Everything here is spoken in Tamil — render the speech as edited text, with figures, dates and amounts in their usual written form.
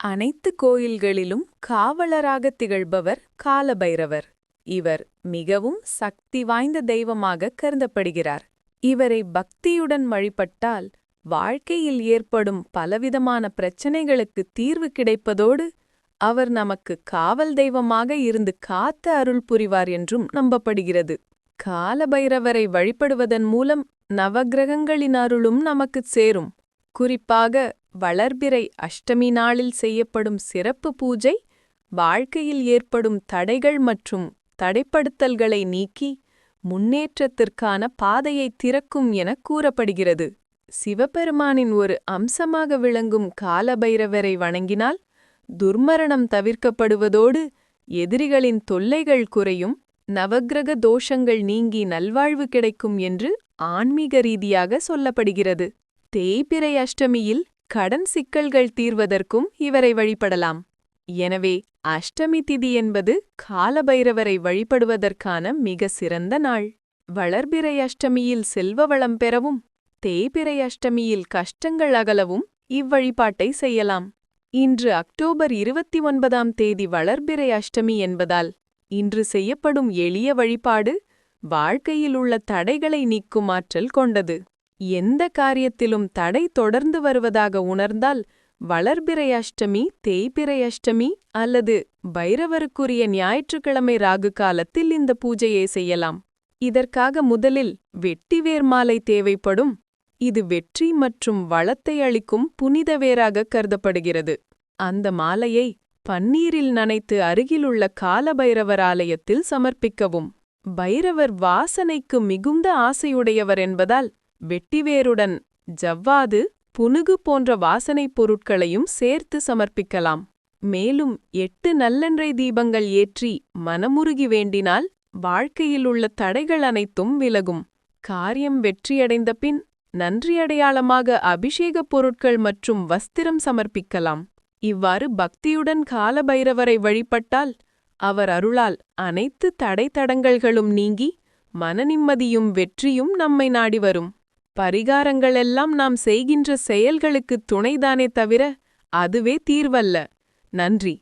அனைத்து கோயில்களிலும் காவலராகத் திகழ்பவர் காலபைரவர். இவர் மிகவும் சக்தி வாய்ந்த தெய்வமாக கருதப்படுகிறார். இவரை பக்தியுடன் வழிபட்டால் வாழ்க்கையில் ஏற்படும் பலவிதமான பிரச்சனைகளுக்கு தீர்வு கிடைப்பதோடு அவர் நமக்கு காவல் தெய்வமாக இருந்து காத்த அருள் புரிவார் என்றும் நம்பப்படுகிறது. காலபைரவரை வழிபடுவதன் மூலம் நவக்கிரகங்களின் அருளும் நமக்குச் சேரும். குறிப்பாக வளர்பிறை அஷ்டமி நாளில் செய்யப்படும் சிறப்பு பூஜை வாழ்க்கையில் ஏற்படும் தடைகள் மற்றும் தடைப்படுத்தல்களை நீக்கி முன்னேற்றத்திற்கான பாதையை திறக்கும் என கூறப்படுகிறது. சிவபெருமானின் ஒரு அம்சமாக விளங்கும் காலபைரவரை வணங்கினால் துர்மரணம் தவிர்க்கப்படுவதோடு எதிரிகளின் தொல்லைகள் குறையும், நவக்கிரக தோஷங்கள் நீங்கி நல்வாழ்வு கிடைக்கும் என்று ஆன்மீக ரீதியாக சொல்லப்படுகிறது. தேய்பிறை அஷ்டமியில் கடன் சிக்கல்கள் தீர்வதற்கும் இவரை வழிபடலாம். எனவே அஷ்டமி திதி என்பது காலபைரவரை வழிபடுவதற்கான மிக சிறந்த நாள். வளர்பிறை அஷ்டமியில் செல்வ வளம் பெறவும் தேய்பிறை அஷ்டமியில் கஷ்டங்கள் அகலவும் இவ்வழிபாட்டை செய்யலாம். இன்று அக்டோபர் 29ஆம் தேதி வளர்பிறை அஷ்டமி என்பதால் இன்று செய்யப்படும் எளிய வழிபாடு வாழ்க்கையில் உள்ள தடைகளை நீக்கும் ஆற்றல் கொண்டது. எந்த காரியத்திலும் தடை தொடர்ந்து வருவதாக உணர்ந்தால் வளர்பிறை அஷ்டமி, தேய்பிறை அஷ்டமி அல்லது பைரவருக்குரிய ஞாயிற்றுக்கிழமை ராகு காலத்தில் இந்த பூஜையை செய்யலாம். இதற்காக முதலில் வெட்டிவேர் மாலை தேவைப்படும். இது வெற்றி மற்றும் வளத்தை அளிக்கும் புனித வேராக கருதப்படுகிறது. அந்த மாலையை பன்னீரில் நனைத்து அருகிலுள்ள காலபைரவர் ஆலயத்தில் சமர்ப்பிக்கவும். பைரவர் வாசனைக்கு மிகுந்த ஆசையுடையவர் என்பதால் வெட்டிவேருடன் ஜவ்வாது, புனுகு போன்ற வாசனைப் பொருட்களையும் சேர்த்து சமர்ப்பிக்கலாம். மேலும் 8 நல்லெண்ணெய் தீபங்கள் ஏற்றி மனமுருகி வேண்டினால் வாழ்க்கையில் உள்ள தடைகள் அனைத்தும் விலகும். காரியம் வெற்றியடைந்த பின் நன்றி அடையாளமாக அபிஷேகப் பொருட்கள் மற்றும் வஸ்திரம் சமர்ப்பிக்கலாம். இவ்வாறு பக்தியுடன் காலபைரவரை வழிபட்டால் அவர் அருளால் அனைத்து தடைத்தடங்கல்களும் நீங்கி மனநிம்மதியும் வெற்றியும் நம்மை நாடி வரும். பரிகாரங்களெல்லாம் நாம் செய்கின்ற செயல்களுக்குத் துணைதானே தவிர அதுவே தீர்வல்ல. நன்றி.